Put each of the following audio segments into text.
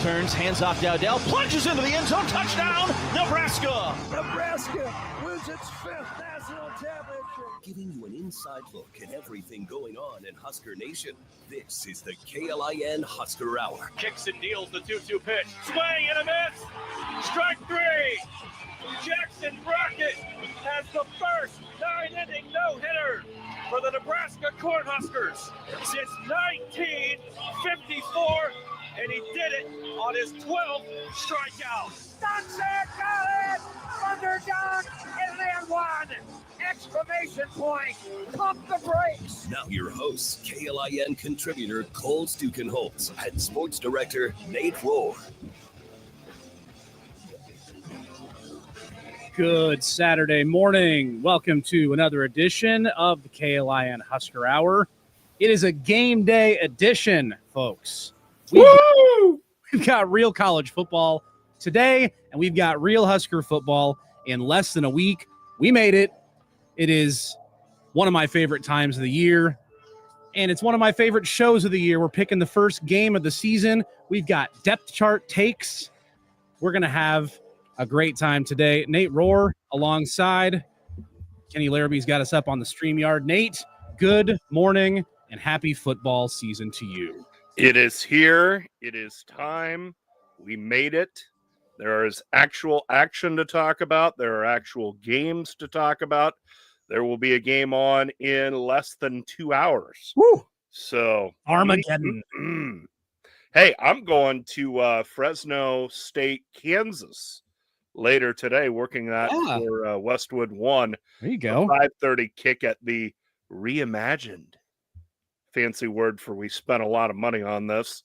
turns, hands off Dowdell, plunges into the end zone, touchdown, Nebraska! Nebraska wins its 5th national championship. Giving you an inside look at everything going on in Husker Nation. This is the KLIN Husker Hour. Kicks and deals the 2-2 pitch. Swing and a miss. Strike 3. Jackson Brockett has the first 9-inning no-hitter for the Nebraska Cornhuskers since 1954, and he did it on his 12th strikeout. Sunset got it! Thunderdog, and then one! Exclamation point! Pump the brakes! Now your hosts, KLIN contributor Cole Stukenholtz and sports director Nate Rohr. Good Saturday morning. Welcome to another edition of the KLIN Husker Hour. It is a game day edition, folks. We've got real college football today, and we've got real Husker football in less than a week. We made it. It is one of my favorite times of the year, and it's one of my favorite shows of the year. We're picking the first game of the season. We've got depth chart takes. We're going to have a great time today. Nate Rohr alongside Kenny Larrabee's got us up on the StreamYard. Nate, good morning and happy football season to you. It is here. It is time. We made it. There is actual action to talk about. There are actual games to talk about. There will be a game on in less than 2 hours. Woo! So Armageddon. Hey, I'm going to Fresno State, Kansas later today, working that for Westwood 1. There you go. 5:30 kick at the reimagined, fancy word for we spent a lot of money on this,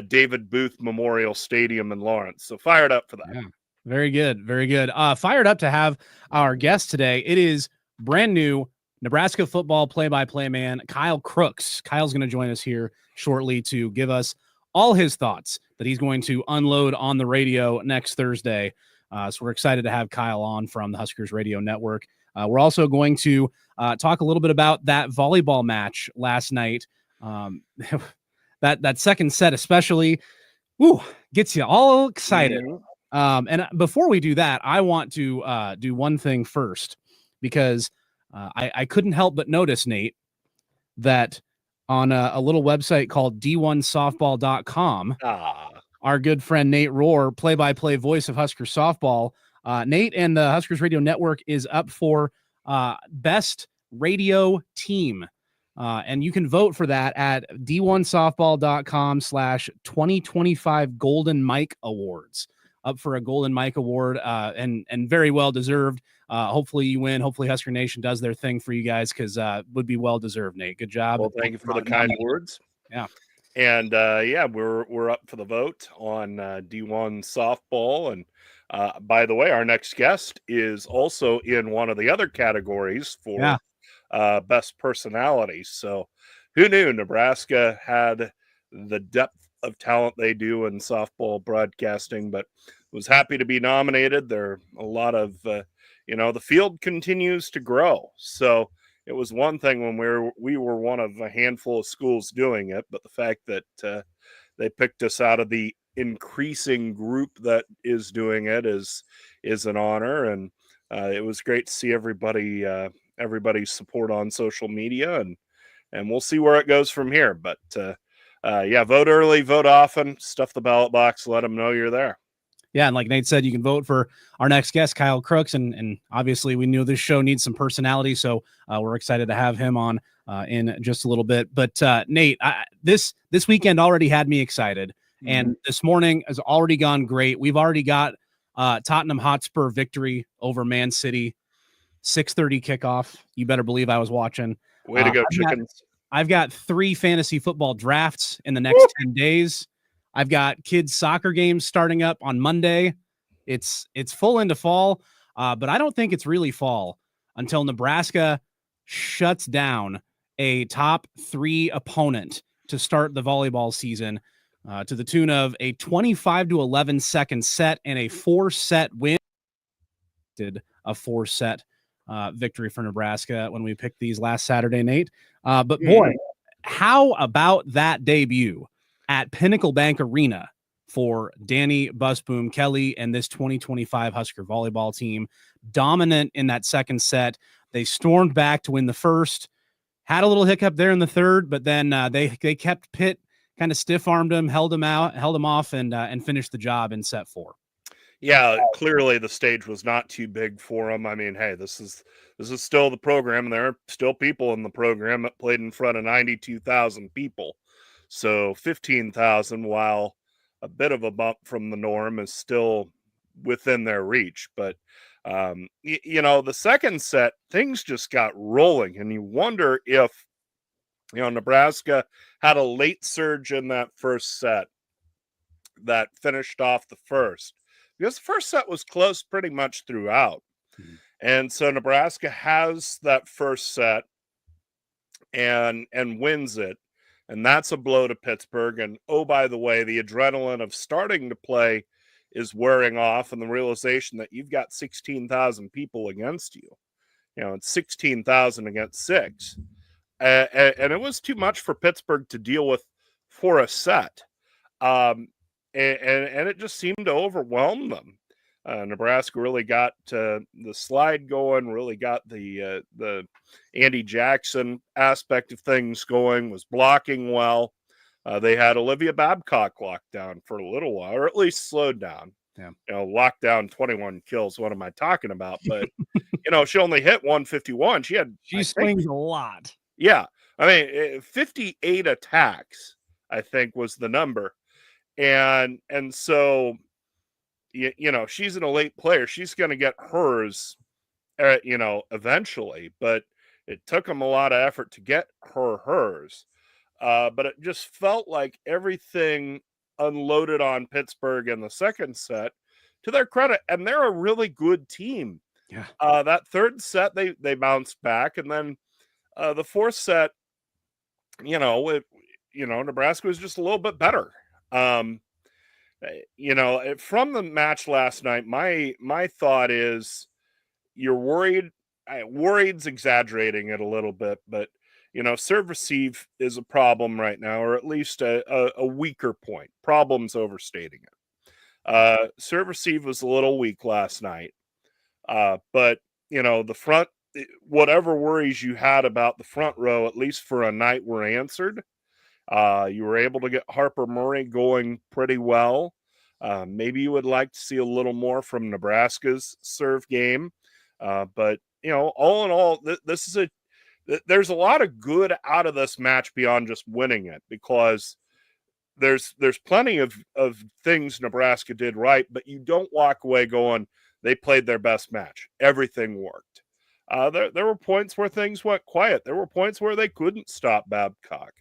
David Booth Memorial Stadium in Lawrence. So fired up for that. Yeah. Very good. Very good. Fired up to have our guest today. It is brand new Nebraska football play-by-play man, Kyle Crooks. Kyle's going to join us here shortly to give us all his thoughts that he's going to unload on the radio next Thursday. So we're excited to have Kyle on from the Huskers Radio Network. We're also going to talk a little bit about that volleyball match last night. That second set especially, gets you all excited. And before we do that, I want to do one thing first, because I couldn't help but notice, Nate, that on a little website called d1softball.com, our good friend Nate Rohr, play-by-play voice of Husker softball, Nate and the Huskers Radio Network is up for best radio team. And you can vote for that at d1softball.com/2025 Golden Mike Awards. Up for a Golden Mike Award, and very well deserved. Hopefully you win. Hopefully Husker Nation does their thing for you guys, because would be well deserved, Nate. Good job. Well, thank you for the kind words. Yeah. And we're up for the vote on D1 softball. And by the way, our next guest is also in one of the other categories for best personality. So who knew Nebraska had the depth of talent they do in softball broadcasting, but was happy to be nominated. There are a lot of, the field continues to grow. So it was one thing when we were one of a handful of schools doing it, but the fact that they picked us out of the increasing group that is doing it is an honor. And it was great to see everybody's support on social media, and we'll see where it goes from here. But vote early, vote often, stuff the ballot box, let them know you're there. Yeah, and like Nate said, you can vote for our next guest, Kyle Crooks, and obviously we knew this show needs some personality, so we're excited to have him on in just a little bit. But Nate, this weekend already had me excited, and this morning has already gone great. We've already got Tottenham Hotspur victory over Man City, 6:30 kickoff. You better believe I was watching. Way to go, chickens. I've got 3 fantasy football drafts in the next 10 days. I've got kids' soccer games starting up on Monday. It's full into fall, but I don't think it's really fall until Nebraska shuts down a top 3 opponent to start the volleyball season, to the tune of a 25-11 second set and a 4-set win. Did a 4-set victory for Nebraska when we picked these last Saturday, Nate. But boy, how about that debut at Pinnacle Bank Arena for Danny Busboom Kelly and this 2025 Husker volleyball team. Dominant in that second set. They stormed back to win the first, had a little hiccup there in the third, but then they kept Pitt, kind of stiff-armed him, held him off, and finished the job in set 4. Yeah, clearly the stage was not too big for them. I mean, hey, this is still the program, and there are still people in the program that played in front of 92,000 people. So 15,000, while a bit of a bump from the norm, is still within their reach. But the second set, things just got rolling, and you wonder if Nebraska had a late surge in that first set that finished off the first, because the first set was close pretty much throughout. Mm-hmm. And so Nebraska has that first set and wins it. And that's a blow to Pittsburgh. And oh, by the way, the adrenaline of starting to play is wearing off, and the realization that you've got 16,000 people against you. It's 16,000 against 6. And it was too much for Pittsburgh to deal with for a set. And it just seemed to overwhelm them. Nebraska really got the slide going, really got the Andy Jackson aspect of things going, was blocking well. They had Olivia Babcock locked down for a little while, or at least slowed down. Yeah. Locked down 21 kills. What am I talking about? But, she only hit 151. She swings a lot. Yeah. I mean, 58 attacks, I think, was the number. And so, she's an elite player. She's going to get hers, eventually. But it took them a lot of effort to get hers. But it just felt like everything unloaded on Pittsburgh in the second set, to their credit. And they're a really good team. Yeah. That third set, they bounced back. And then the fourth set, Nebraska was just a little bit better. From the match last night, my thought is you're worried. Worried's exaggerating it a little bit, but serve receive is a problem right now, or at least a weaker point. Problem's overstating it. Serve receive was a little weak last night, but the front, whatever worries you had about the front row, at least for a night, were answered. You were able to get Harper Murray going pretty well. Maybe you would like to see a little more from Nebraska's serve game. But, all in all, there's a lot of good out of this match beyond just winning it, because there's plenty of things Nebraska did right, but you don't walk away going, they played their best match. Everything worked. There were points where things went quiet. There were points where they couldn't stop Babcock.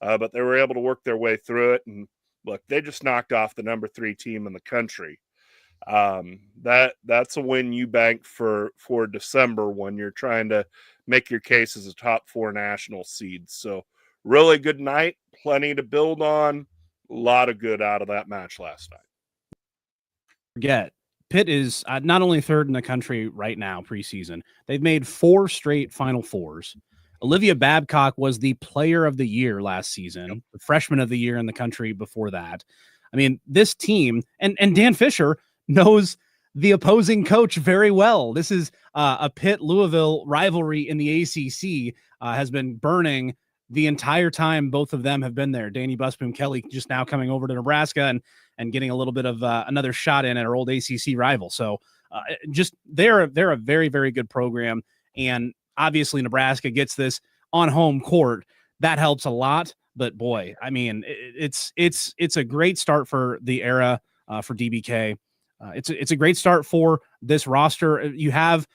But they were able to work their way through it. And look, they just knocked off the number 3 team in the country. That's a win you bank for December when you're trying to make your case as a top 4 national seed. So really good night, plenty to build on. A lot of good out of that match last night. Forget, Pitt is not only 3rd in the country right now preseason, they've made 4 straight Final Fours. Olivia Babcock was the player of the year last season, the freshman of the year in the country before that. I mean, this team, and Dan Fisher knows the opposing coach very well. This is a Pitt-Louisville rivalry in the ACC, has been burning the entire time both of them have been there. Danny Busboom Kelly just now coming over to Nebraska and getting a little bit of another shot in at our old ACC rival. So they're a very, very good program. And obviously Nebraska gets this on home court. That helps a lot, but boy, I mean, it's a great start for the era for DBK. It's a great start for this roster. You have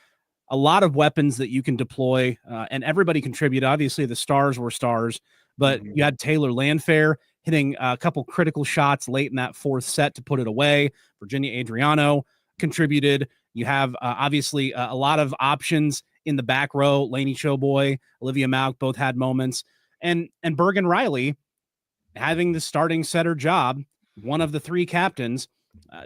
a lot of weapons that you can deploy, and everybody contributed. Obviously the stars were stars, but you had Taylor Landfair hitting a couple critical shots late in that 4th set to put it away. Virginia Adriano contributed. You have obviously a lot of options in the back row. Lainey Showboy, Olivia Malk both had moments, and Bergen Riley having the starting setter job, one of the 3 captains.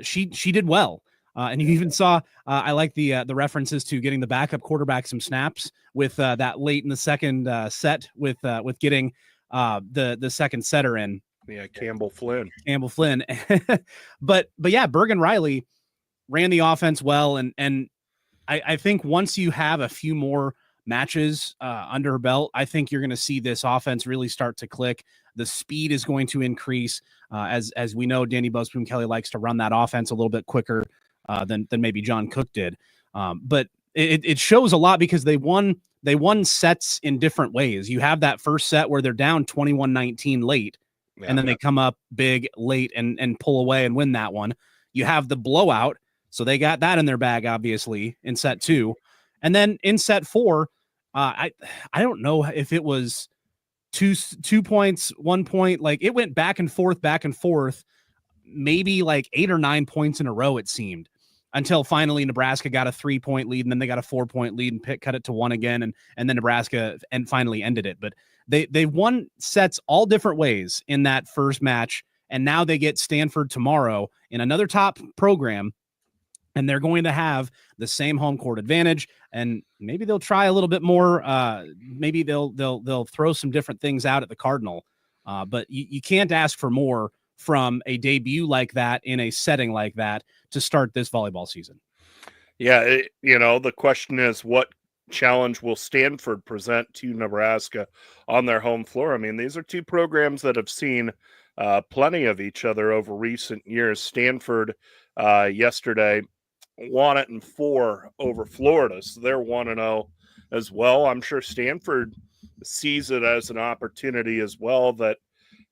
She did well. And you even saw, I like the references to getting the backup quarterback some snaps with that late in the second set with getting the second setter in. Yeah, Campbell Flynn. But yeah, Bergen Riley ran the offense well, and I think once you have a few more matches under her belt, I think you're going to see this offense really start to click. The speed is going to increase. As we know, Danny Busboom Kelly likes to run that offense a little bit quicker than maybe John Cook did. But it shows a lot because they won sets in different ways. You have that first set where they're down 21-19 late, and then they come up big late and pull away and win that one. You have the blowout, so they got that in their bag, obviously, in set 2. And then in set 4, I don't know if it was 2 points, 1 point. Like, it went back and forth, maybe like 8 or 9 points in a row, it seemed, until finally Nebraska got a 3-point lead, and then they got a 4-point lead, and Pitt cut it to 1 again, and then Nebraska finally ended it. But they won sets all different ways in that first match, and now they get Stanford tomorrow in another top program, and they're going to have the same home court advantage, and maybe they'll try a little bit more. Maybe they'll throw some different things out at the Cardinal, but you can't ask for more from a debut like that in a setting like that to start this volleyball season. Yeah, the question is, what challenge will Stanford present to Nebraska on their home floor? I mean, these are two programs that have seen plenty of each other over recent years. Stanford yesterday won it in 4 over Florida, so they're 1-0 as well. I'm sure Stanford sees it as an opportunity as well that,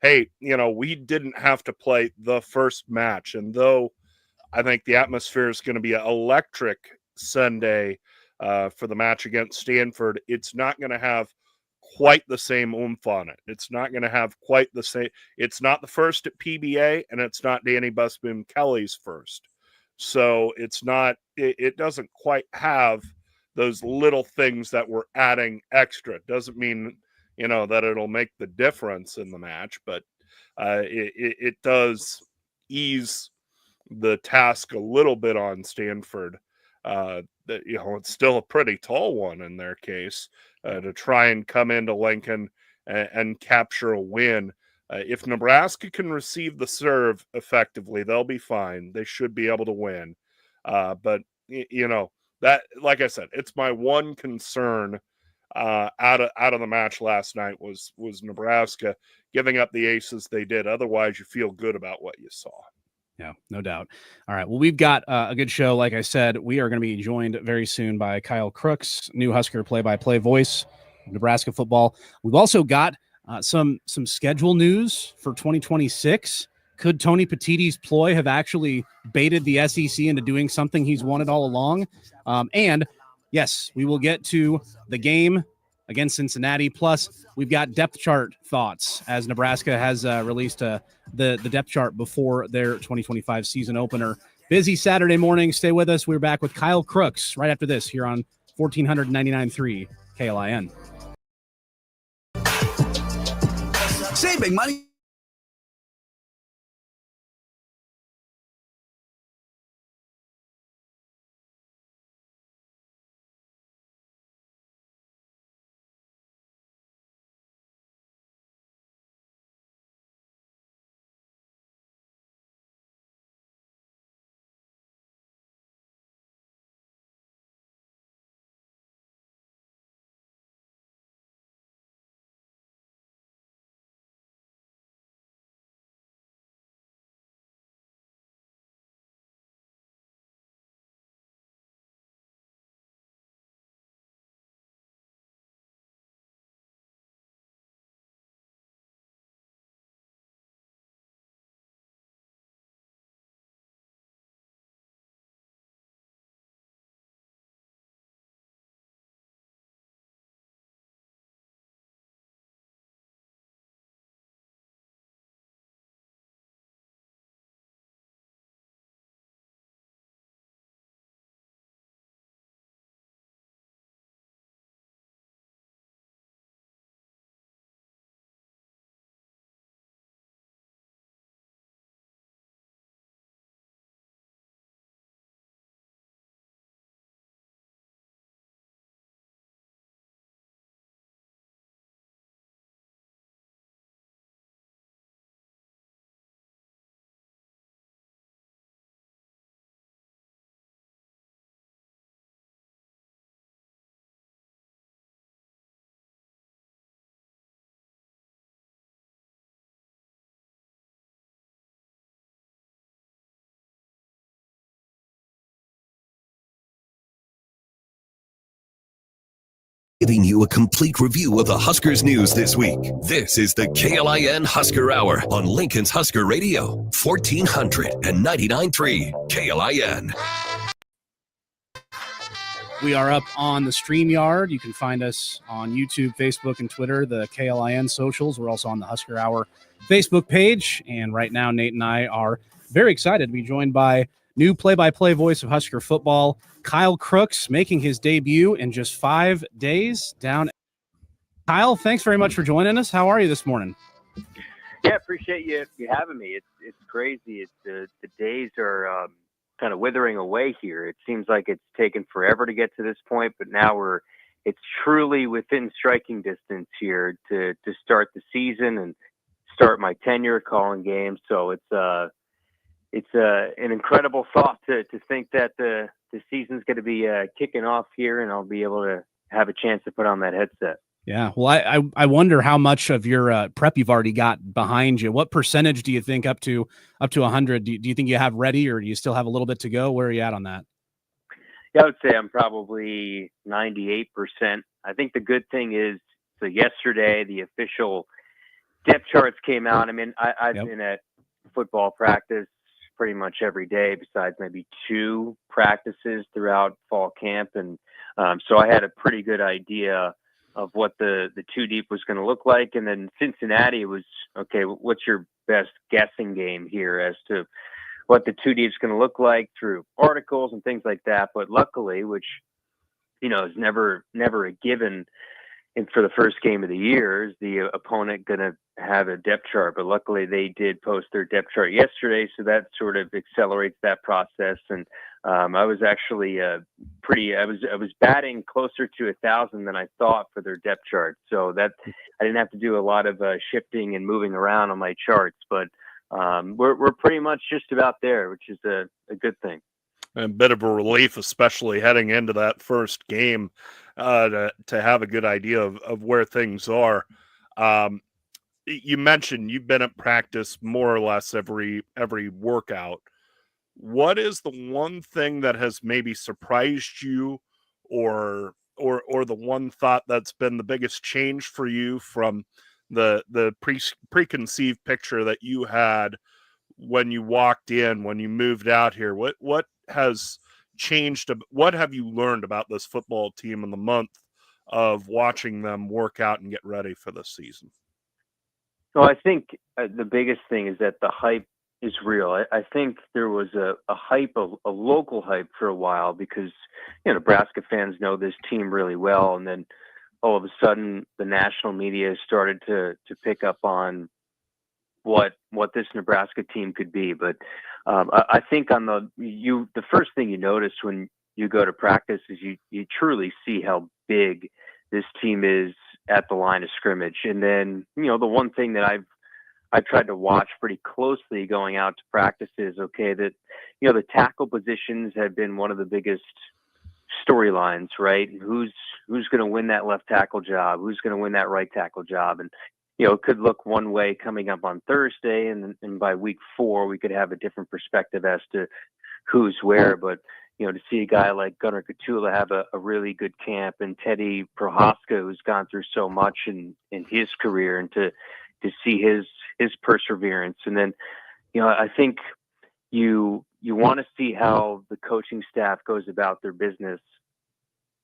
hey, we didn't have to play the first match, and though I think the atmosphere is going to be electric Sunday for the match against Stanford, it's not going to have quite the same oomph on it. It's not going to have quite the same. It's not the first at PBA, and it's not Danny Busboom Kelly's first. So it's not, it doesn't quite have those little things that we're adding extra. It doesn't mean, that it'll make the difference in the match, but it does ease the task a little bit on Stanford. That it's still a pretty tall one in their case to try and come into Lincoln and capture a win. If Nebraska can receive the serve effectively, they'll be fine. They should be able to win. But that, like I said, it's my one concern out of the match last night was Nebraska giving up the aces they did. Otherwise, you feel good about what you saw. Yeah, no doubt. All right. Well, we've got a good show. Like I said, we are going to be joined very soon by Kyle Crooks, new Husker play-by-play voice of Nebraska football. We've also got some schedule news for 2026. Could Tony Petitti's ploy have actually baited the SEC into doing something he's wanted all along? And yes, we will get to the game against Cincinnati. Plus, we've got depth chart thoughts as Nebraska has released the depth chart before their 2025 season opener. Busy Saturday morning. Stay with us. We're back with Kyle Crooks right after this here on 1499.3 KLIN. Save big money. Giving you a complete review of the Huskers news this week. This is the KLIN Husker Hour on Lincoln's Husker Radio, 1499.3 KLIN. We are up on the StreamYard. You can find us on YouTube, Facebook, and Twitter, the KLIN socials. We're also on the Husker Hour Facebook page. And right now, Nate and I are very excited to be joined by new play-by-play voice of Husker football, Kyle Crooks, making his debut in just 5 days down. Kyle, thanks very much for joining us. How are you this morning? Yeah, appreciate you having me. It's crazy. The days are kind of withering away here. It seems like it's taken forever to get to this point, but now it's truly within striking distance here to start the season and start my tenure calling games. So it's an incredible thought to think that the season's going to be kicking off here, and I'll be able to have a chance to put on that headset. Yeah, well, I wonder how much of your prep you've already got behind you. What percentage do you think up to 100? Do you think you have ready, or do you still have a little bit to go? Where are you at on that? Yeah, I would say I'm probably 98%. I think the good thing is, so yesterday the official depth charts came out. I mean, I've been at football practice pretty much every day besides maybe 2 practices throughout fall camp. And so I had a pretty good idea of what the 2 deep was going to look like. And then Cincinnati was, okay, what's your best guessing game here as to what the 2 deep is going to look like through articles and things like that. But luckily, which, is never a given, and for the first game of the year, is the opponent going to have a depth chart? But luckily they did post their depth chart yesterday, so that sort of accelerates that process. And I was actually I was batting closer to 1,000 than I thought for their depth chart. So that I didn't have to do a lot of shifting and moving around on my charts, but we're pretty much just about there, which is a good thing. A bit of a relief, especially heading into that first game, to have a good idea of where things are. You mentioned you've been at practice more or less every workout. What is the one thing that has maybe surprised you, or the one thought that's been the biggest change for you from the preconceived picture that you had when you walked in, when you moved out here? What has changed? What have you learned about this football team in the month of watching them work out and get ready for the season? Well, I think the biggest thing is that the hype is real. I think there was a hype, a local hype for a while because, Nebraska fans know this team really well. And then all of a sudden the national media started to pick up on what this Nebraska team could be. But I think the first thing you notice when you go to practice is you truly see how big this team is at the line of scrimmage. And then, the one thing that I've tried to watch pretty closely going out to practice is, okay, that, the tackle positions have been one of the biggest storylines, right? Who's going to win that left tackle job? Who's going to win that right tackle job? And, it could look one way coming up on Thursday, and by week 4, we could have a different perspective as to who's where. But, to see a guy like Gunnar Katula have a really good camp, and Teddy Prohaska, who's gone through so much in his career, and to see his perseverance. And then, I think you want to see how the coaching staff goes about their business.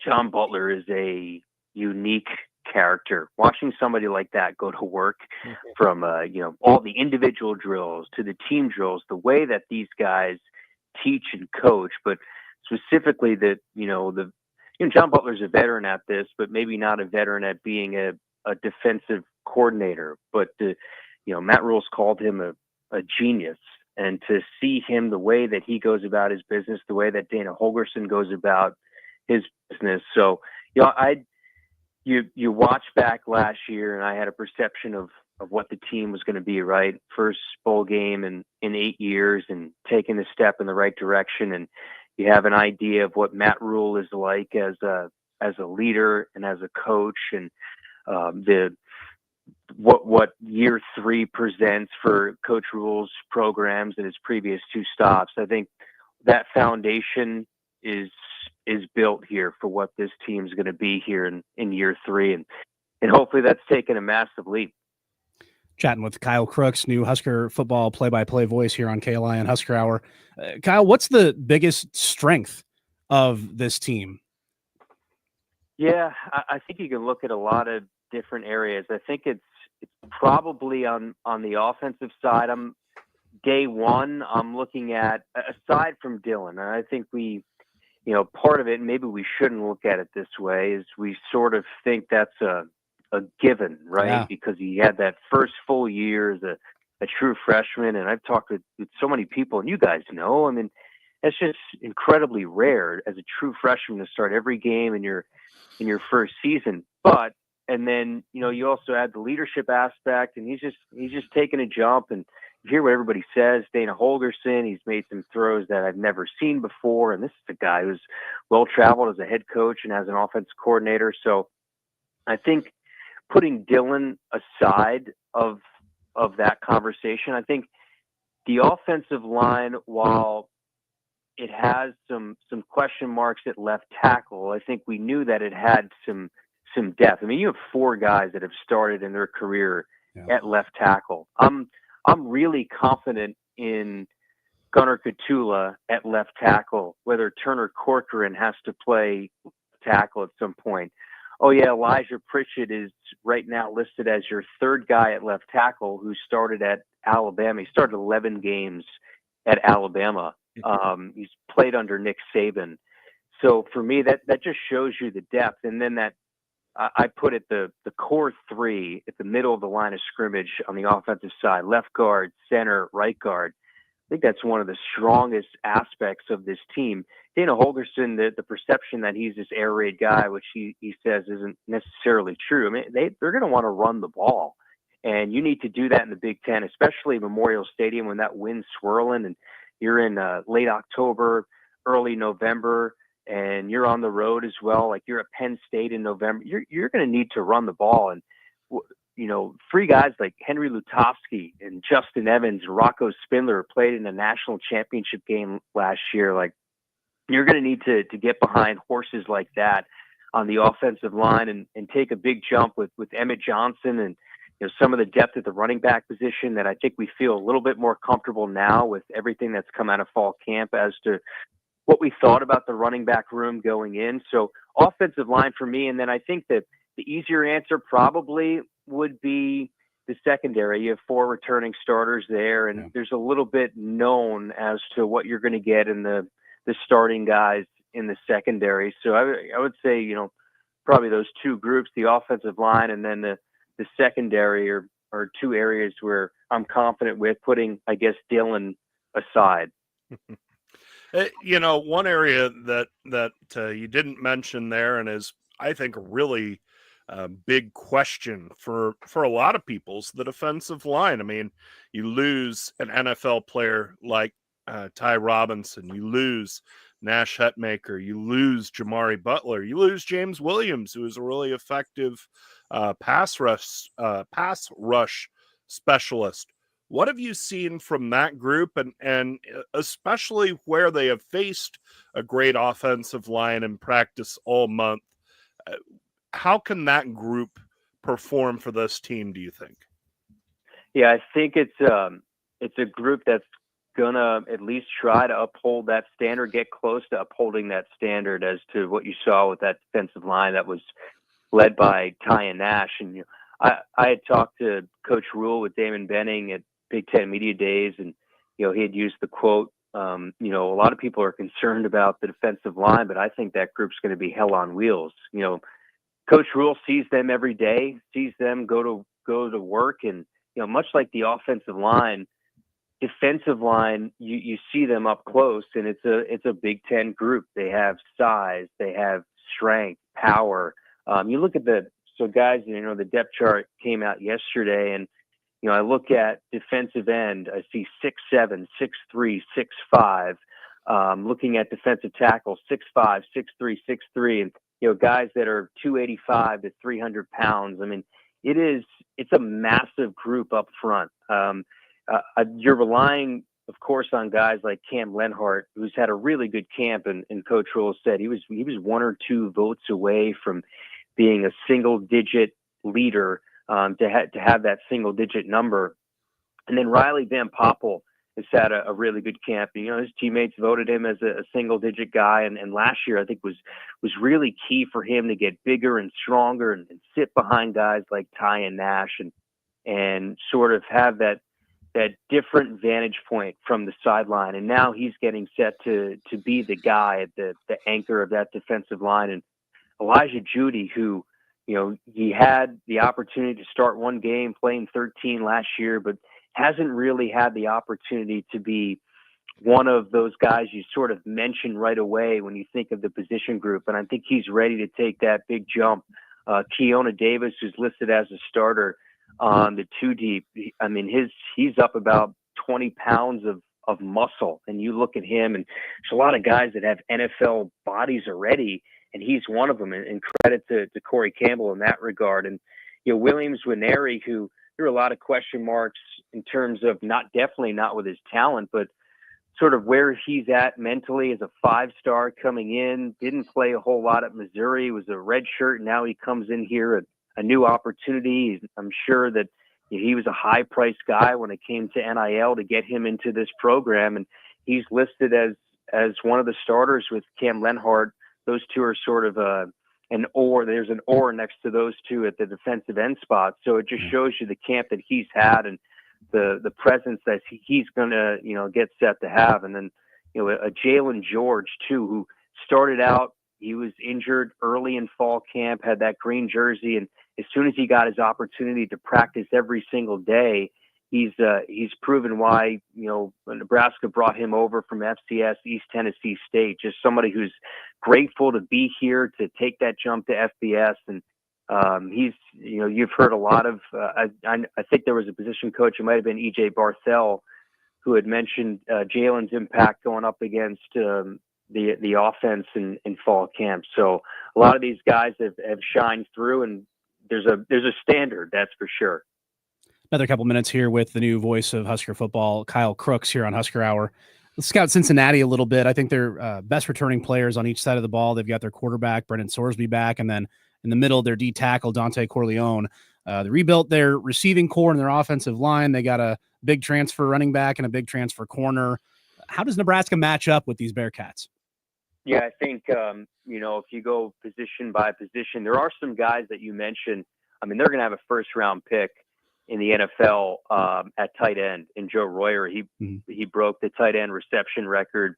John Butler is a unique character. Watching somebody like that go to work, from all the individual drills to the team drills, the way that these guys teach and coach, but specifically that John Butler's a veteran at this, but maybe not a veteran at being a defensive coordinator. But Matt Rule's called him a genius, and to see him, the way that he goes about his business, the way that Dana Holgerson goes about his business. So You watch back last year, and I had a perception of what the team was going to be, right? First bowl game in 8 years, and taking the step in the right direction. And you have an idea of what Matt Rule is like as a leader and as a coach, and what year 3 presents for Coach Rule's programs and his previous 2 stops. I think that foundation is is built here for what this team's going to be here in year 3. And hopefully that's taken a massive leap. Chatting with Kyle Crooks, new Husker football play-by-play voice here on KLIN Husker Hour. Kyle, what's the biggest strength of this team? Yeah, I think you can look at a lot of different areas. I think it's probably on the offensive side. Day one, I'm looking at, aside from Dylan, and I think part of it, maybe we shouldn't look at it this way, is we sort of think that's a given, right? Yeah. Because he had that first full year as a true freshman, and I've talked with so many people, and you guys know, I mean, that's just incredibly rare as a true freshman to start every game in your first season. And then, you also add the leadership aspect, and he's just taking a jump, and you hear what everybody says. Dana Holgerson, he's made some throws that I've never seen before, and this is a guy who's well-traveled as a head coach and as an offense coordinator. So I think putting Dylan aside of that conversation, I think the offensive line, while it has some question marks at left tackle, I think we knew that it had some depth. I mean, you have 4 guys that have started in their career at left tackle. I'm really confident in Gunnar Katula at left tackle, whether Turner Corcoran has to play tackle at some point. Oh yeah, Elijah Pritchett is right now listed as your 3rd guy at left tackle who started at Alabama. He started 11 games at Alabama. He's played under Nick Saban. So for me, that just shows you the depth. And then I put it the core 3 at the middle of the line of scrimmage on the offensive side: left guard, center, right guard. I think that's one of the strongest aspects of this team. Dana Holgerson, the perception that he's this air raid guy, which he says isn't necessarily true. I mean, they're going to want to run the ball, and you need to do that in the Big Ten, especially Memorial Stadium when that wind's swirling and you're in late October, early November, and you're on the road as well. Like you're at Penn State in November. You're going to need to run the ball, and 3 guys like Henry Lutovsky and Justin Evans and Rocco Spindler played in a national championship game last year. Like you're going to need to get behind horses like that on the offensive line and take a big jump with Emmett Johnson and some of the depth at the running back position that I think we feel a little bit more comfortable now with everything that's come out of fall camp as to what we thought about the running back room going in. So offensive line for me. And then I think that the easier answer probably would be the secondary. You have 4 returning starters there, and there's a little bit known as to what you're going to get in the starting guys in the secondary. So I would say, probably those 2 groups, the offensive line and then the secondary are 2 areas where I'm confident with, putting, I guess, Dylan aside. One area that you didn't mention there, and is, I think, a really big question for a lot of people, is the defensive line. I mean, you lose an NFL player like Ty Robinson, you lose Nash Hetmaker, you lose Jamari Butler, you lose James Williams, who is a really effective pass rush specialist. What have you seen from that group, and especially where they have faced a great offensive line in practice all month? How can that group perform for this team, do you think? Yeah, I think it's a group that's gonna at least try to uphold that standard, get close to upholding that standard as to what you saw with that defensive line that was led by Ty and Nash. And I had talked to Coach Rule with Damon Benning at Big Ten Media Days, and he had used the quote, a lot of people are concerned about the defensive line, but I think that group's going to be hell on wheels. Coach Rule sees them every day, sees them go to work, and much like the offensive line, defensive line, you see them up close, and it's a Big Ten group. They have size, they have strength, power. You look at guys, the depth chart came out yesterday, and I look at defensive end, I see 6'7", 6'3", 6'5". Looking at defensive tackle, 6'5", 6'3", 6'3", and guys that are 285 to 300 pounds. I mean, it's a massive group up front. You're relying of course, on guys like Cam Lenhart, who's had a really good camp, and Coach Rule said he was 1 or 2 votes away from being a single-digit leader, to have that single-digit number. And then Riley Van Poppel has had a really good camp. You know, his teammates voted him as a single-digit guy, and last year I think was really key for him to get bigger and stronger and sit behind guys like Ty and Nash and sort of have that different vantage point from the sideline. And now he's getting set to be the guy, the anchor of that defensive line. And Elijah Judy, who, you know, he had the opportunity to start one game playing 13 last year, but hasn't really had the opportunity to be one of those guys you sort of mention right away when you think of the position group. And I think he's ready to take that big jump. Keona Davis, who's listed as a starter on the 2 deep, I mean, he's up about 20 pounds of muscle. And you look at him, and there's a lot of guys that have NFL bodies already, and he's one of them. And credit to Corey Campbell in that regard. And, you know, Williams Winery, who there are a lot of question marks in terms of definitely not with his talent, but sort of where he's at mentally as a 5-star coming in, didn't play a whole lot at Missouri, was a red shirt. Now he comes in here at a new opportunity. I'm sure that he was a high priced guy when it came to NIL to get him into this program. And he's listed as one of the starters with Cam Lenhart. Those two are sort of there's an or next to those two at the defensive end spot. So it just shows you the camp that he's had and the presence that he's going to, you know, get set to have. And then, you know, a Jalen George too, who started out, he was injured early in fall camp, had that green jersey. And as soon as he got his opportunity to practice every single day, he's proven why, you know, Nebraska brought him over from FCS, East Tennessee State, just somebody who's grateful to be here, to take that jump to FBS. And he's, you know, you've heard a lot of, I think there was a position coach, it might've been EJ Barthel, who had mentioned Jalen's impact going up against the offense in fall camp. So a lot of these guys have shined through, and there's a standard, that's for sure. Another couple minutes here with the new voice of Husker football, Kyle Crooks, here on Husker Hour. Let's scout Cincinnati a little bit. I think they're best returning players on each side of the ball. They've got their quarterback, Brendan Sorsby, back, and then in the middle, their D tackle, Dante Corleone. They rebuilt their receiving core and their offensive line. They got a big transfer running back and a big transfer corner. How does Nebraska match up with these Bearcats? Yeah, I think, you know, if you go position by position, there are some guys that you mentioned. I mean, they're going to have a first-round pick in the NFL at tight end in Joe Royer. He broke the tight end reception record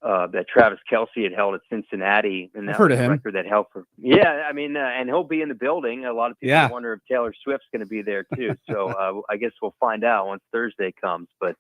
that Travis Kelce had held at Cincinnati, and that was a record that held for. Yeah, I mean, and he'll be in the building. A lot of people wonder if Taylor Swift's going to be there too. So I guess we'll find out once Thursday comes. But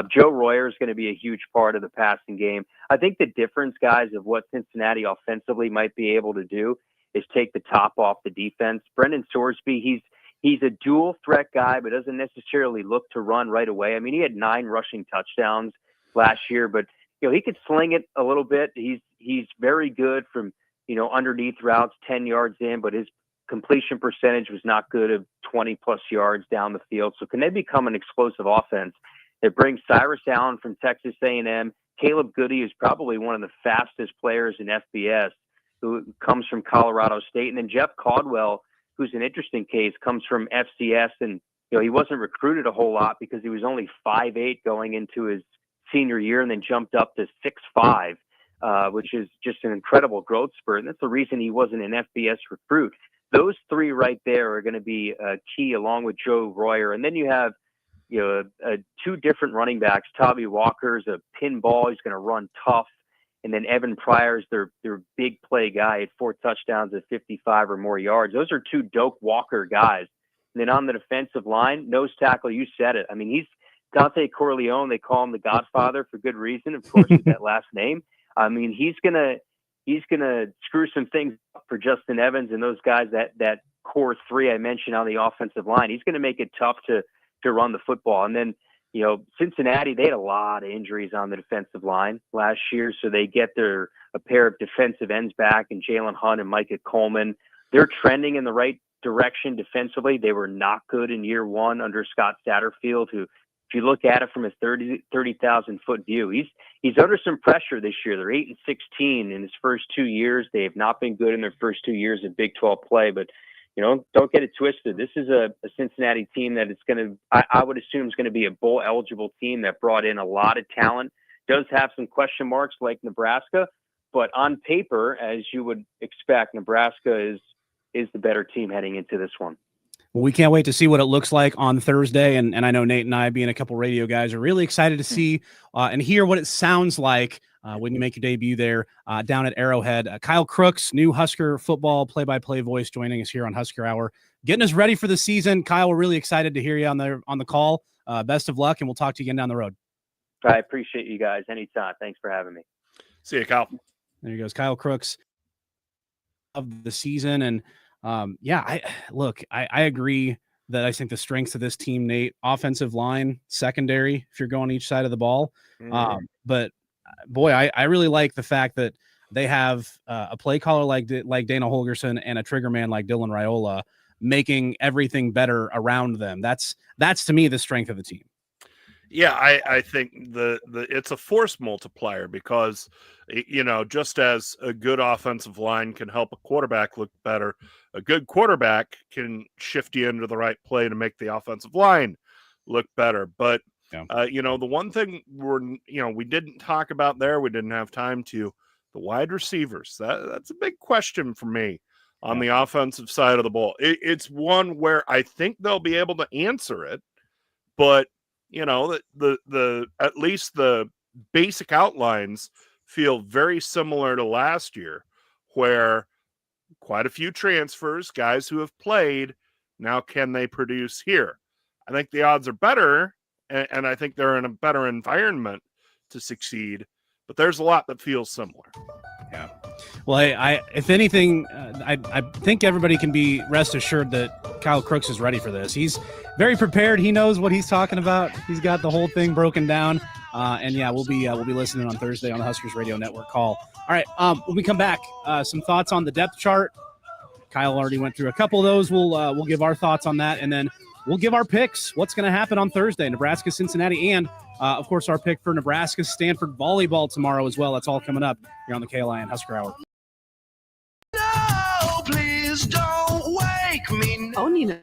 Joe Royer is going to be a huge part of the passing game. I think the difference, guys, of what Cincinnati offensively might be able to do is take the top off the defense. Brendan Sorsby, he's a dual threat guy, but doesn't necessarily look to run right away. I mean, he had 9 rushing touchdowns last year, but you know, he could sling it a little bit. He's very good from, you know, underneath routes, 10 yards in, but his completion percentage was not good at 20 plus yards down the field. So can they become an explosive offense? It brings Cyrus Allen from Texas A&M. Caleb Goody is probably one of the fastest players in FBS, who comes from Colorado State. And then Jeff Caldwell, who's an interesting case, comes from FCS. And, you know, he wasn't recruited a whole lot because he was only 5'8" going into his senior year, and then jumped up to 6'5", which is just an incredible growth spurt. And that's the reason he wasn't an FBS recruit. Those 3 right there are going to be key, along with Joe Royer. And then you have, you know, 2 different running backs. Tobby Walker's a pinball. He's going to run tough. And then Evan Pryor's their big play guy at 4 touchdowns at 55 or more yards. Those are 2 Doak Walker guys. And then on the defensive line, nose tackle, you said it. I mean, he's Dante Corleone. They call him the Godfather for good reason, of course, with that last name. I mean, he's gonna screw some things up for Justin Evans and those guys, that core 3 I mentioned on the offensive line. He's gonna make it tough to run the football. And then, you know, Cincinnati, they had a lot of injuries on the defensive line last year, so they get a pair of defensive ends back, and Jalen Hunt and Micah Coleman. They're trending in the right direction defensively. They were not good in year 1 under Scott Satterfield, who if you look at it from a 30,000 foot view, he's under some pressure this year. They're 8-16 in his first 2 years. They have not been good in their first 2 years of Big 12 play, but don't get it twisted. This is a Cincinnati team that it's going to, I would assume, is going to be a bowl eligible team that brought in a lot of talent. Does have some question marks like Nebraska, but on paper, as you would expect, Nebraska is the better team heading into this one. Well, we can't wait to see what it looks like on Thursday. And I know Nate and I, being a couple radio guys, are really excited to see and hear what it sounds like when you make your debut there down at Arrowhead. Kyle Crooks, new Husker football play-by-play voice, joining us here on Husker Hour, getting us ready for the season. Kyle, we're really excited to hear you on the call. Best of luck, and we'll talk to you again down the road. I appreciate you guys. Anytime. Thanks for having me. See you, Kyle. There he goes, Kyle Crooks of the season. And I agree that I think the strengths of this team, Nate, offensive line, secondary, if you're going each side of the ball. But boy, I really like the fact that they have a play caller like Dana Holgerson and a trigger man like Dylan Raiola making everything better around them. That's to me the strength of the team. Yeah, I think it's a force multiplier because, just as a good offensive line can help a quarterback look better, a good quarterback can shift you into the right play to make the offensive line look better. But, the one thing we didn't talk about there, we didn't have time to, the wide receivers. That's a big question for me on the offensive side of the ball. It's one where I think they'll be able to answer it, but the at least the basic outlines feel very similar to last year, where quite a few transfers, guys who have played, now can they produce here? I think the odds are better, and I think they're in a better environment to succeed, but there's a lot that feels similar. Yeah. Well, I if anything, I think everybody can be rest assured that Kyle Crooks is ready for this. He's very prepared. He knows what he's talking about. He's got the whole thing broken down. We'll be listening on Thursday on the Huskers Radio Network call. All right. When we come back, some thoughts on the depth chart. Kyle already went through a couple of those. We'll give our thoughts on that, and then we'll give our picks. What's going to happen on Thursday? Nebraska, Cincinnati, and of course, our pick for Nebraska, Stanford volleyball tomorrow as well. That's all coming up here on the KLIN Husker Hour. No, please don't wake me. Oh, Nina.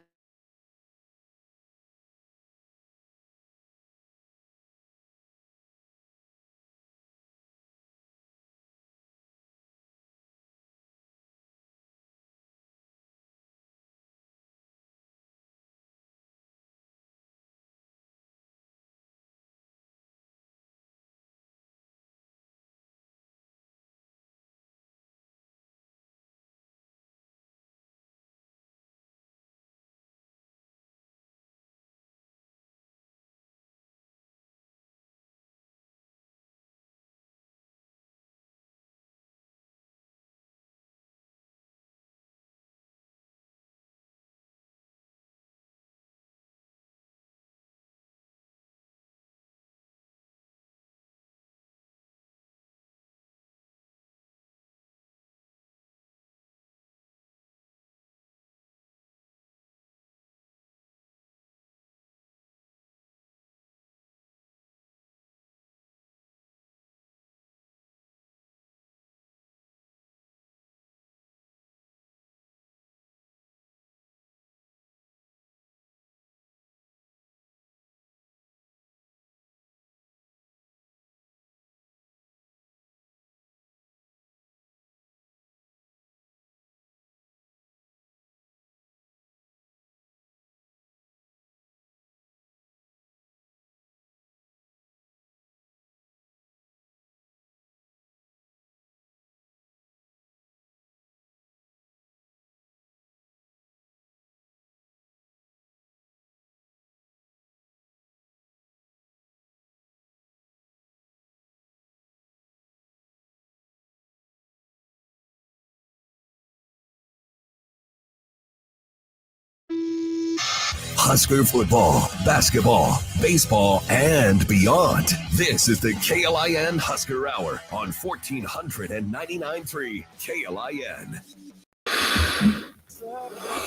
Husker football, basketball, baseball, and beyond. This is the KLIN Husker Hour on 1499.3 KLIN.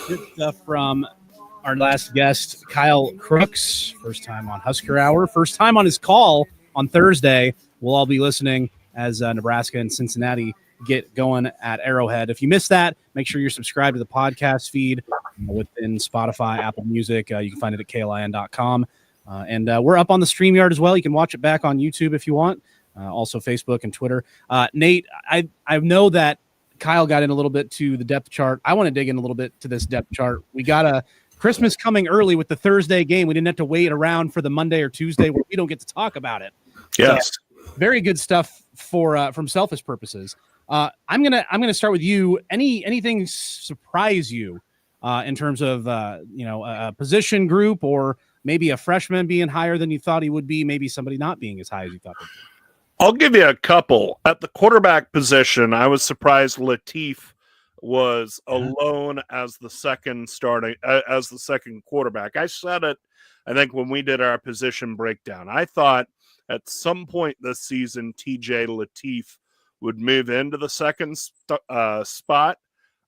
Good stuff from Our last guest, Kyle Crooks, first time on Husker Hour, first time on his call on Thursday. We'll all be listening as Nebraska and Cincinnati get going at Arrowhead. If you missed that, make sure you're subscribed to the podcast feed within Spotify, Apple Music. You can find it at KLIN.com. And we're up on the StreamYard as well. You can watch it back on YouTube if you want. Also Facebook and Twitter. Nate, I know that Kyle got in a little bit to the depth chart. I want to dig in a little bit to this depth chart. We got a Christmas coming early with the Thursday game. We didn't have to wait around for the Monday or Tuesday where we don't get to talk about it. Yes. So, very good stuff for from selfish purposes. I'm gonna start with you. Anything surprise you in terms of a position group, or maybe a freshman being higher than you thought he would be, maybe somebody not being as high as you thought they'd be? I'll give you a couple. At the quarterback position, I was surprised Latif was alone as the second quarterback. I said it, I think, when we did our position breakdown. I thought at some point this season, TJ Latif would move into the second spot.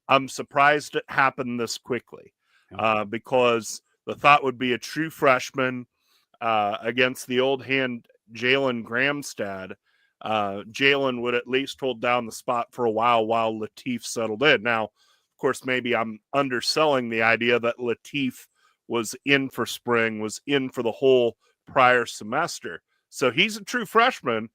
I'm surprised it happened this quickly because the thought would be a true freshman against the old hand Jalen Gramstad. Jalen would at least hold down the spot for a while Latif settled in. Now, of course, maybe I'm underselling the idea that Latif was in for spring, was in for the whole prior semester. So he's a true freshman,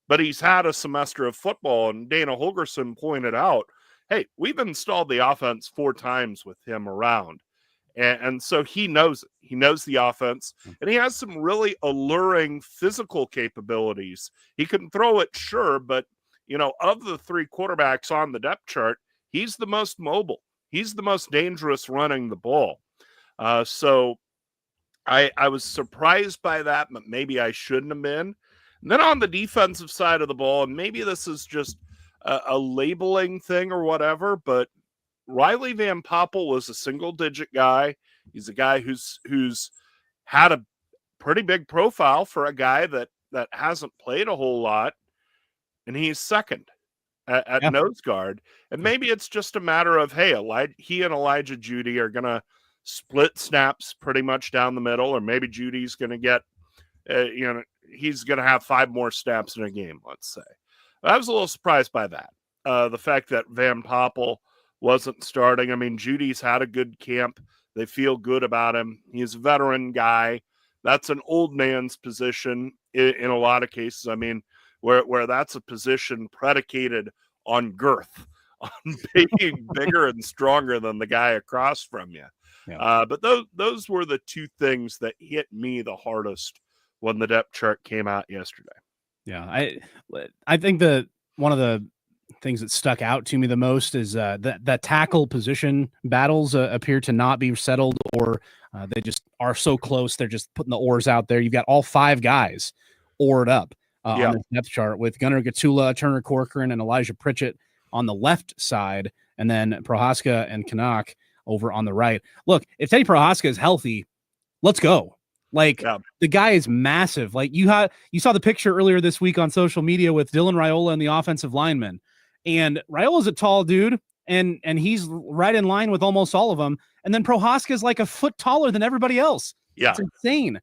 but he's had a semester of football. And Dana Holgerson pointed out, hey, we've installed the offense 4 times with him around. And so he knows it. He knows the offense, and he has some really alluring physical capabilities. He can throw it, sure, but, of the 3 quarterbacks on the depth chart, he's the most mobile. He's the most dangerous running the ball. So I was surprised by that, but maybe I shouldn't have been. And then on the defensive side of the ball, and maybe this is just a labeling thing or whatever, but Riley Van Poppel was a single-digit guy. He's a guy who's had a pretty big profile for a guy that hasn't played a whole lot, and he's second at nose guard. And maybe it's just a matter of, hey, he and Elijah Judy are going to split snaps pretty much down the middle, or maybe Judy's going to get, he's going to have 5 more snaps in a game, let's say. I was a little surprised by that. The fact that Van Poppel wasn't starting. I mean, Judy's had a good camp. They feel good about him. He's a veteran guy. That's an old man's position in a lot of cases. I mean, where that's a position predicated on girth, on being bigger and stronger than the guy across from you. Yeah. But those were the 2 things that hit me the hardest when the depth chart came out yesterday. Yeah, I think one of the things that stuck out to me the most is that tackle position battles appear to not be settled, or they just are so close. They're just putting the oars out there. You've got all 5 guys oared up on the depth chart, with Gunnar Gatula, Turner Corcoran, and Elijah Pritchett on the left side, and then Prohaska and Canuck over on the right. Look, if Teddy Prohaska is healthy, let's go. The guy is massive. You saw the picture earlier this week on social media with Dylan Raiola and the offensive lineman. And Raiola's a tall dude, and he's right in line with almost all of them. And then Prohaska is like a foot taller than everybody else. Yeah. It's insane.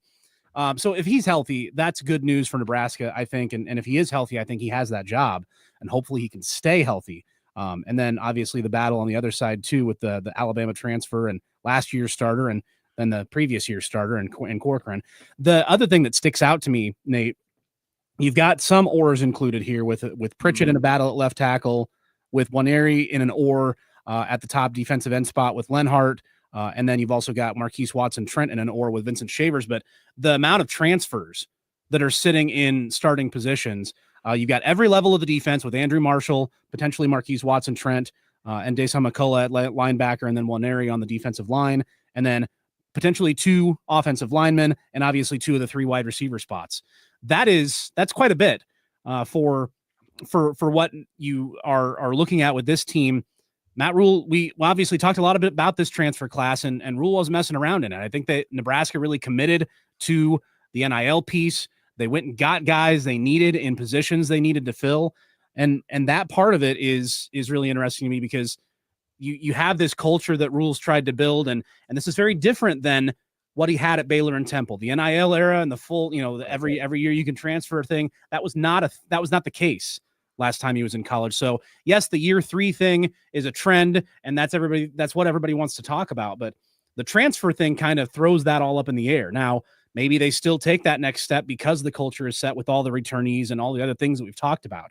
So if he's healthy, that's good news for Nebraska, I think. And if he is healthy, I think he has that job, and hopefully he can stay healthy. And then obviously the battle on the other side too, with the Alabama transfer and last year's starter and then the previous year's starter and Corcoran. The other thing that sticks out to me, Nate, you've got some oars included here with Pritchett in a battle at left tackle, with Waneri in an oar at the top defensive end spot with Lenhart. And then you've also got Marquise Watson-Trent in an oar with Vincent Shavers. But the amount of transfers that are sitting in starting positions, you've got every level of the defense with Andrew Marshall, potentially Marquise Watson-Trent, and Desan McCullough at linebacker, and then Waneri on the defensive line. And then potentially 2 offensive linemen, and obviously 2 of the 3 wide receiver spots. That's quite a bit for what you are looking at with this team. Matt Rule, we obviously talked a lot about this transfer class, and Rule was messing around in it. I think that Nebraska really committed to the NIL piece. They went and got guys they needed in positions they needed to fill, and that part of it is really interesting to me, because you have this culture that Rules tried to build, and this is very different than what he had at Baylor and Temple. The NIL era and the full, every year you can transfer thing, that was not the case last time he was in college. So yes, the year 3 thing is a trend, and that's what everybody wants to talk about. But the transfer thing kind of throws that all up in the air. Now, maybe they still take that next step because the culture is set with all the returnees and all the other things that we've talked about.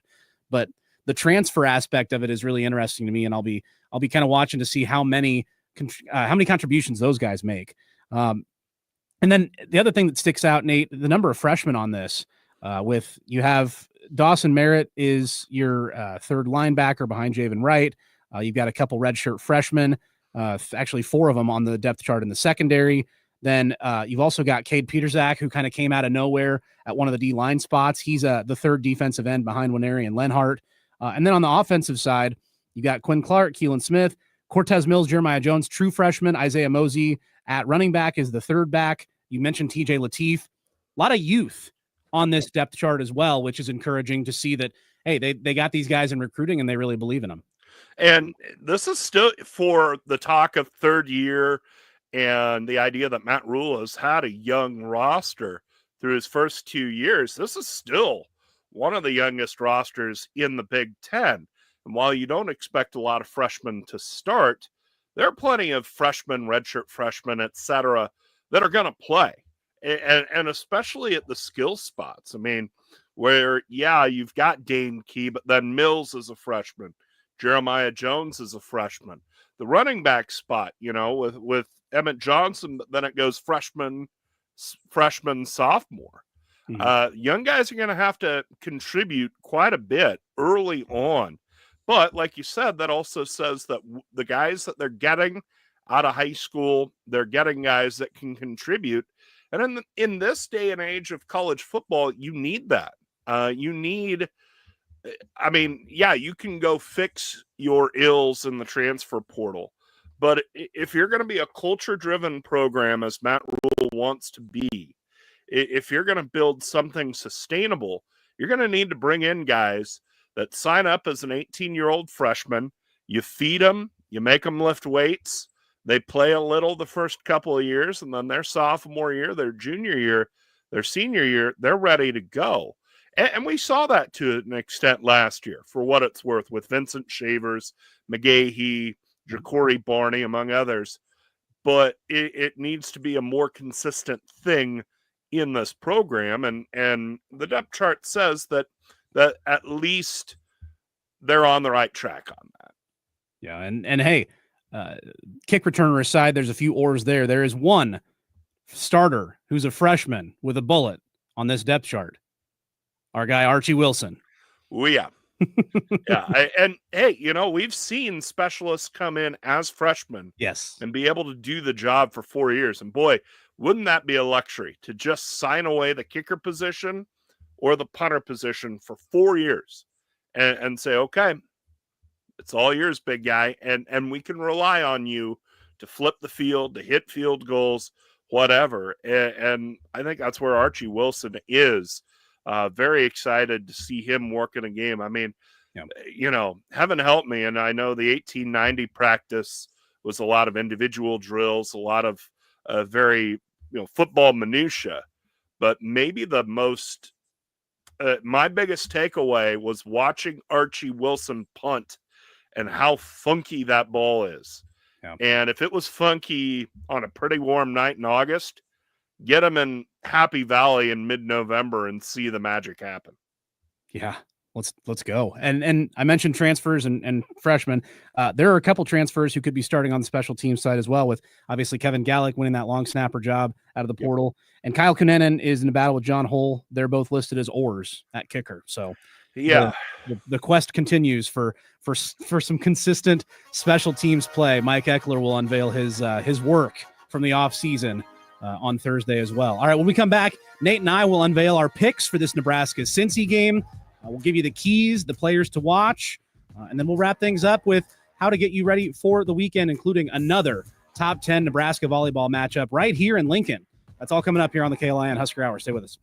But the transfer aspect of it is really interesting to me, and I'll be kind of watching to see how many contributions those guys make. And then the other thing that sticks out, Nate, the number of freshmen on this. You have Dawson Merritt is your third linebacker behind Javen Wright. You've got a couple redshirt freshmen, actually 4 of them on the depth chart in the secondary. Then you've also got Cade Peterzak, who kind of came out of nowhere at one of the D-line spots. He's the third defensive end behind Winery and Lenhart. And then on the offensive side, you got Quinn Clark, Keelan Smith, Cortez Mills, Jeremiah Jones, true freshman, Isaiah Mosey at running back is the third back. You mentioned TJ Lateef. A lot of youth on this depth chart as well, which is encouraging to see that, hey, they got these guys in recruiting and they really believe in them. And this is still for the talk of third year and the idea that Matt Rhule has had a young roster through his first 2 years. This is still one of the youngest rosters in the Big Ten. And while you don't expect a lot of freshmen to start, there are plenty of freshmen, redshirt freshmen, etc., that are going to play. And especially at the skill spots. I mean, where, you've got Dane Key, but then Mills is a freshman. Jeremiah Jones is a freshman. The running back spot, with Emmett Johnson, but then it goes freshman, sophomore. Mm-hmm. Young guys are going to have to contribute quite a bit early on. But like you said, that also says that the guys that they're getting out of high school, they're getting guys that can contribute. And in this day and age of college football, you need that. You can go fix your ills in the transfer portal. But if you're going to be a culture-driven program, as Matt Rhule wants to be, if you're going to build something sustainable, you're going to need to bring in guys that sign up as an 18-year-old freshman. You feed them, you make them lift weights. They play a little the first couple of years, and then their sophomore year, their junior year, their senior year, they're ready to go. And we saw that to an extent last year, for what it's worth, with Vincent Shavers, McGahee, Ja'Cory Barney, among others. But it needs to be a more consistent thing in this program. And the depth chart says that at least they're on the right track on that. Yeah, and hey, kick returner aside, there's a few oars there. There is one starter who's a freshman with a bullet on this depth chart. Our guy, Archie Wilson. Oh, yeah. And hey, we've seen specialists come in as freshmen. Yes. And be able to do the job for 4 years. And boy, wouldn't that be a luxury to just sign away the kicker position or the punter position for 4 years and say, okay, it's all yours, big guy. And we can rely on you to flip the field, to hit field goals, whatever. And I think that's where Archie Wilson is. Very excited to see him work in a game. I mean, heaven help me. And I know the 1890 practice was a lot of individual drills, a lot of very, football minutia. But maybe the most, my biggest takeaway was watching Archie Wilson punt and how funky that ball is. Yeah. And if it was funky on a pretty warm night in August, get him in Happy Valley in mid-November and see the magic happen. Yeah, let's go. And I mentioned transfers and freshmen. There are a couple transfers who could be starting on the special team side as well, with obviously Kevin Gallick winning that long snapper job out of the portal. And Kyle Kunenin is in a battle with John Hull. They're both listed as oars at kicker. So the quest continues for some consistent special teams play. Mike Eckler will unveil his work from the offseason on Thursday as well. All right, when we come back, Nate and I will unveil our picks for this Nebraska-Cincy game. We'll give you the keys, the players to watch, and then we'll wrap things up with how to get you ready for the weekend, including another top 10 Nebraska volleyball matchup right here in Lincoln. That's all coming up here on the KLIN Husker Hour. Stay with us.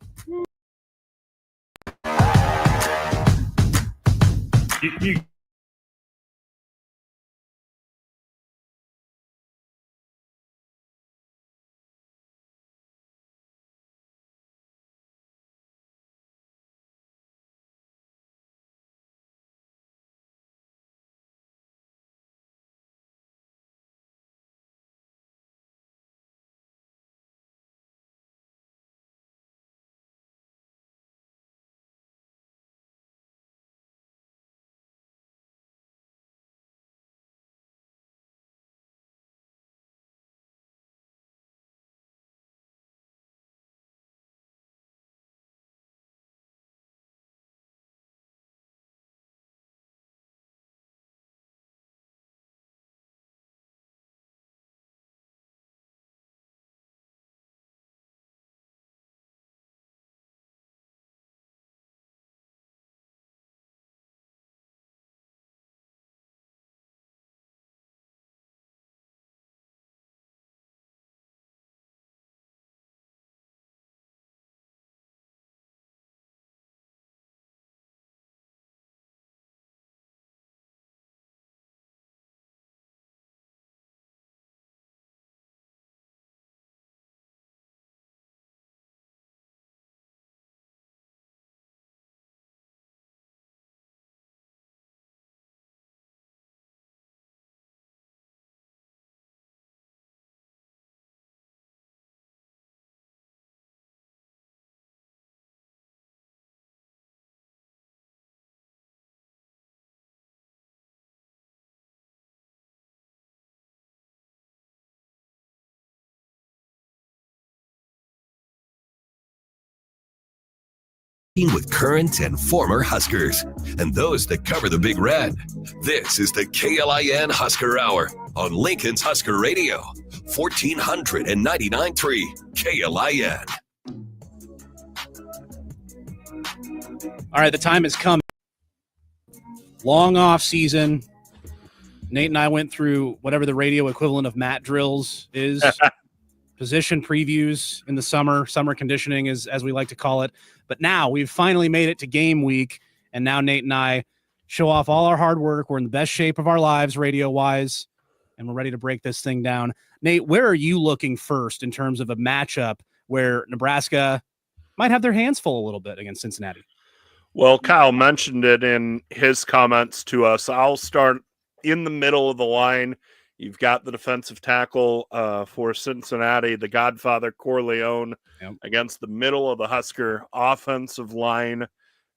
with current and former Huskers and those that cover the Big Red. This is the KLIN Husker Hour on Lincoln's Husker Radio, 1499.3 KLIN. All right, the time has come. Long off season. Nate and I went through whatever the radio equivalent of mat drills is. Position previews in the summer conditioning is, as we like to call it. But now we've finally made it to game week, and now Nate and I show off all our hard work. We're in the best shape of our lives radio-wise, and we're ready to break this thing down. Nate, where are you looking first in terms of a matchup where Nebraska might have their hands full a little bit against Cincinnati? Well, Kyle mentioned it in his comments to us. I'll start in the middle of the line. You've got the defensive tackle for Cincinnati, the Godfather Corleone, against the middle of the Husker offensive line.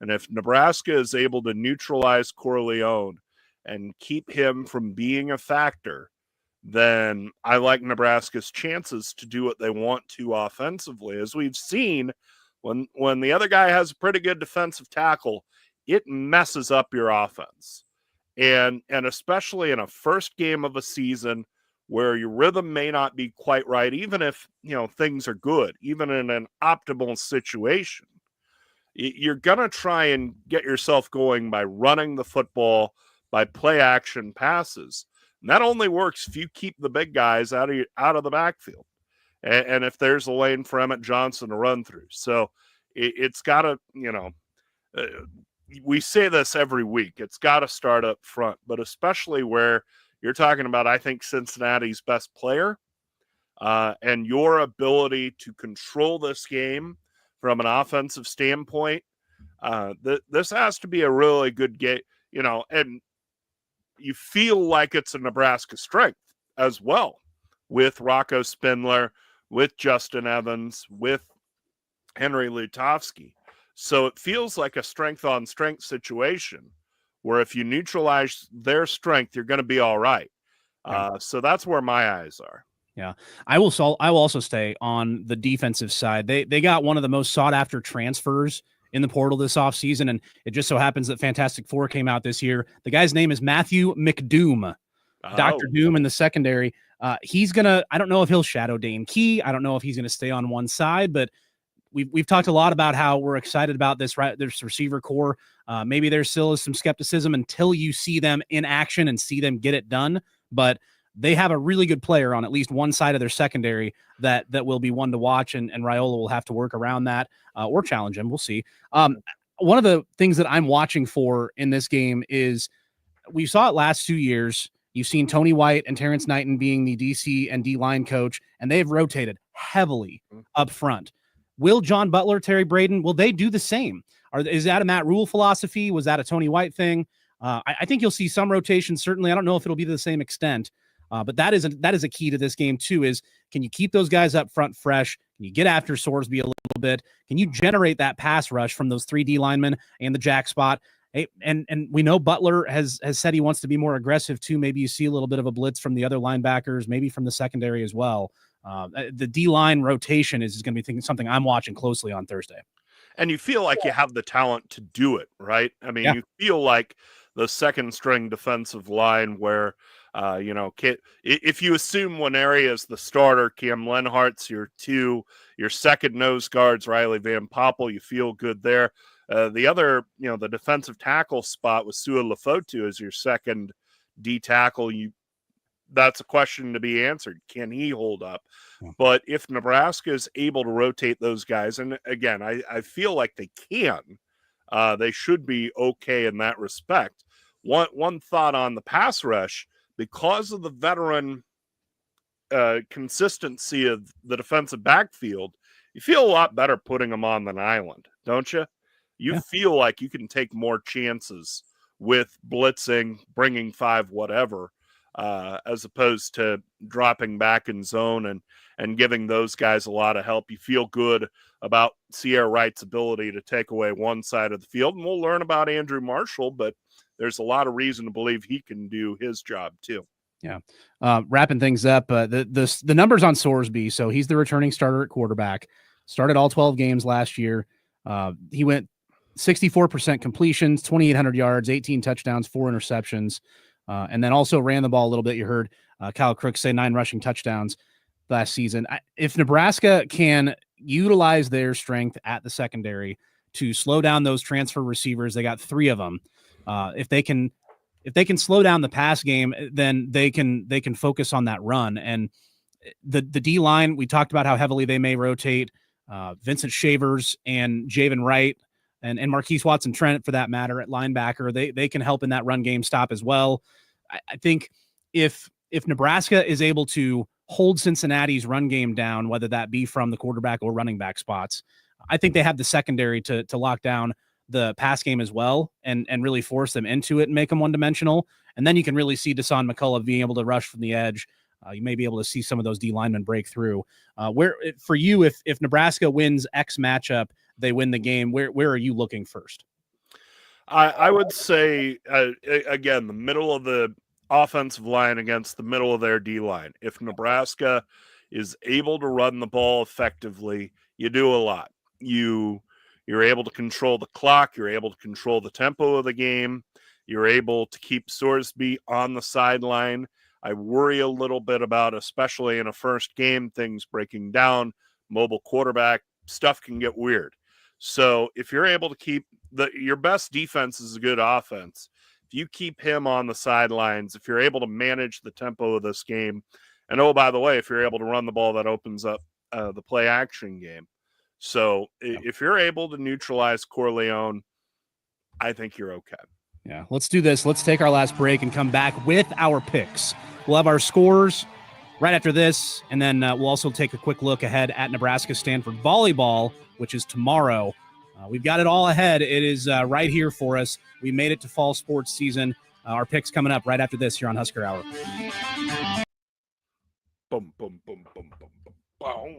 And if Nebraska is able to neutralize Corleone and keep him from being a factor, then I like Nebraska's chances to do what they want to offensively. As we've seen, when the other guy has a pretty good defensive tackle, it messes up your offense. And especially in a first game of a season where your rhythm may not be quite right, even if, things are good, even in an optimal situation, you're going to try and get yourself going by running the football, by play action passes. And that only works if you keep the big guys out of the backfield. And if there's a lane for Emmett Johnson to run through. So it's got to, we say this every week. It's got to start up front, but especially where you're talking about, I think, Cincinnati's best player and your ability to control this game from an offensive standpoint. This has to be a really good game, and you feel like it's a Nebraska strength as well with Rocco Spindler, with Justin Evans, with Henry Lutovsky. So it feels like a strength-on-strength situation where if you neutralize their strength, you're going to be all right. So that's where my eyes are. Yeah, I will also stay on the defensive side. They got one of the most sought-after transfers in the portal this offseason, and it just so happens that Fantastic Four came out this year. The guy's name is Matthew McDoom, Dr. Doom in the secondary. He's going to – I don't know if he'll shadow Dane Key. I don't know if he's going to stay on one side, but – We've talked a lot about how we're excited about this receiver core. Maybe there still is some skepticism until you see them in action and see them get it done. But they have a really good player on at least one side of their secondary that will be one to watch, and Raiola will have to work around that or challenge him. We'll see. One of the things that I'm watching for in this game is we saw it last 2 years. You've seen Tony White and Terrence Knighton being the DC and D-line coach, and they've rotated heavily up front. Will John Butler, Terry Braden, will they do the same? Is that a Matt Rule philosophy? Was that a Tony White thing? I think you'll see some rotation, certainly. I don't know if it'll be to the same extent, but that is a key to this game, too, is can you keep those guys up front fresh? Can you get after Sorsby a little bit? Can you generate that pass rush from those 3D linemen and the jack spot? And we know Butler has said he wants to be more aggressive, too. Maybe you see a little bit of a blitz from the other linebackers, maybe from the secondary as well. The D-line rotation is going to be something I'm watching closely on Thursday. And you feel like you have the talent to do it, right? I mean, you feel like the second-string defensive line where, if you assume one area is the starter, Cam Lenhart's your second nose guards, Riley Van Poppel, you feel good there. The other, the defensive tackle spot with Sua Lefotu as your second D tackle, that's a question to be answered. Can he hold up? Yeah. But if Nebraska is able to rotate those guys, and again, I feel like they can, they should be okay in that respect. One thought on the pass rush, because of the veteran consistency of the defensive backfield, you feel a lot better putting them on an island, don't you? You feel like you can take more chances with blitzing, bringing 5, whatever, as opposed to dropping back in zone and giving those guys a lot of help. You feel good about Sierra Wright's ability to take away one side of the field. And we'll learn about Andrew Marshall, but there's a lot of reason to believe he can do his job too. Yeah. Wrapping things up, the numbers on Sorsby. So he's the returning starter at quarterback, started all 12 games last year. He went 64% completions, 2,800 yards, 18 touchdowns, 4 interceptions, and then also ran the ball a little bit. You heard Kyle Crooks say 9 rushing touchdowns last season. If Nebraska can utilize their strength at the secondary to slow down those transfer receivers, they got 3 of them. If they can slow down the pass game, then they can focus on that run. And the D line, we talked about how heavily they may rotate Vincent Shavers and Javen Wright and Marquise Watson-Trent, for that matter, at linebacker. They can help in that run game stop as well. I think if Nebraska is able to hold Cincinnati's run game down, whether that be from the quarterback or running back spots, I think they have the secondary to lock down the pass game as well and really force them into it and make them one-dimensional. And then you can really see Deshaun McCullough being able to rush from the edge. You may be able to see some of those D linemen break through. Where for you, if Nebraska wins X matchup, they win the game. Where are you looking first? I would say, again, the middle of the offensive line against the middle of their D line. If Nebraska is able to run the ball effectively, you do a lot. You're able to control the clock. You're able to control the tempo of the game. You're able to keep Sorsby on the sideline. I worry a little bit about, especially in a first game, things breaking down, mobile quarterback, stuff can get weird. So if you're able to keep your best defense is a good offense. If you keep him on the sidelines, if you're able to manage the tempo of this game, and oh, by the way, if you're able to run the ball, that opens up the play action game. So if you're able to neutralize Corleone, I think you're okay. Yeah, let's do this. Let's take our last break and come back with our picks. We'll have our scores right after this, and then we'll also take a quick look ahead at Nebraska-Stanford volleyball, which is tomorrow. We've got it all ahead. It is right here for us. We made it to fall sports season. Our picks coming up right after this here on Husker Hour. Boom, boom, boom, boom, boom, boom, boom.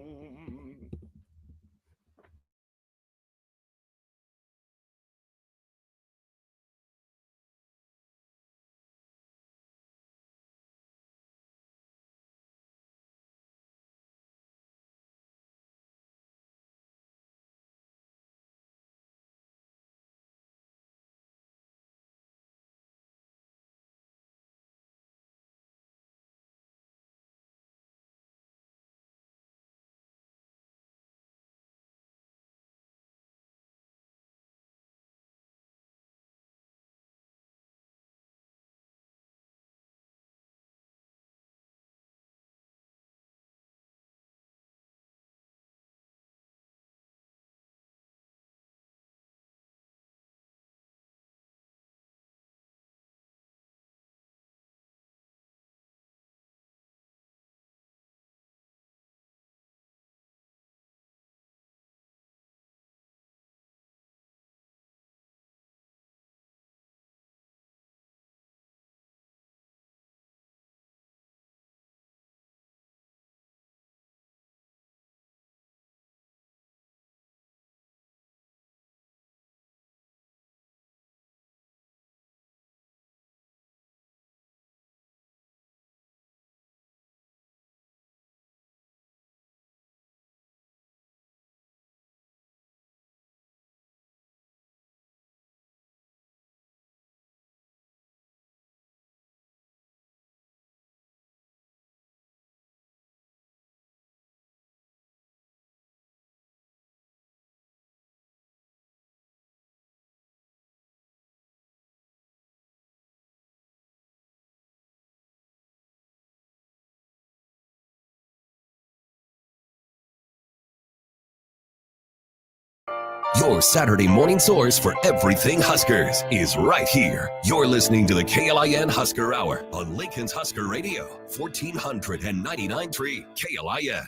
Your Saturday morning source for everything Huskers is right here. You're listening to the KLIN Husker Hour on Lincoln's Husker Radio, 1499.3 KLIN.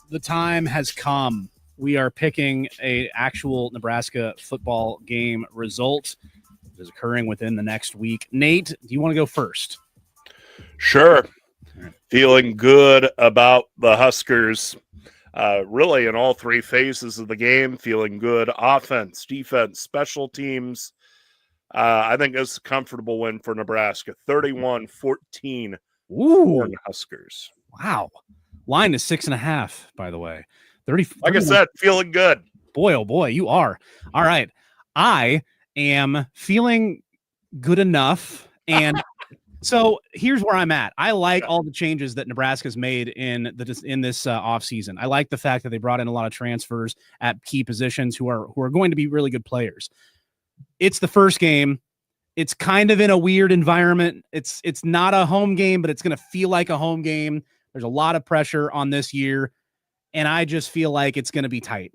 The time has come. We are picking an actual Nebraska football game result that is occurring within the next week. Nate, do you want to go first? Sure. Feeling good about the Huskers. Really in all 3 phases of the game, feeling good. Offense, defense, special teams. I think it's a comfortable win for Nebraska. 31-14 for the Huskers. Wow. Line is 6.5, by the way. Like I said, feeling good. Boy, oh boy, you are. All right. I am feeling good enough. And so here's where I'm at. I like all the changes that Nebraska's made in this offseason. I like the fact that they brought in a lot of transfers at key positions who are going to be really good players. It's the first game. It's kind of in a weird environment. It's not a home game, but it's going to feel like a home game. There's a lot of pressure on this year, and I just feel like it's going to be tight.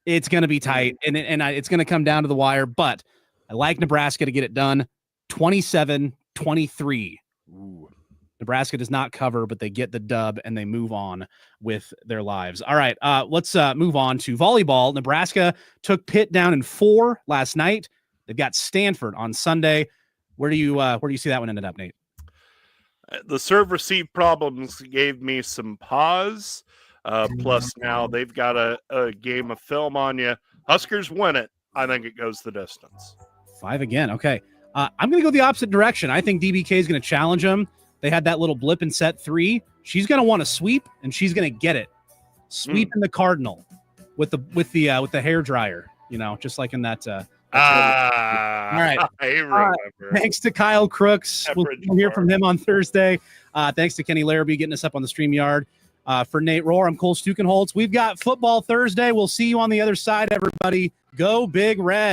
It's going to be tight, and it's going to come down to the wire, but I like Nebraska to get it done. 27-23. Nebraska does not cover, but they get the dub, and they move on with their lives. All right, let's move on to volleyball. Nebraska took Pitt down in 4 last night. They've got Stanford on Sunday. Where do you see that one ended up, Nate? The serve receive problems gave me some pause. Plus, now they've got a game of film on you. Huskers win it. I think it goes the distance. 5 again. Okay. I'm going to go the opposite direction. I think DBK is going to challenge them. They had that little blip in set 3. She's going to want to sweep, and she's going to get it. Sweep in the Cardinal with the hair dryer. Just like in that. All right. I remember. Thanks to Kyle Crooks. We'll hear from him on Thursday. Thanks to Kenny Larrabee getting us up on the StreamYard. For Nate Rohr, I'm Cole Stukenholtz. We've got football Thursday. We'll see you on the other side, everybody. Go Big Red.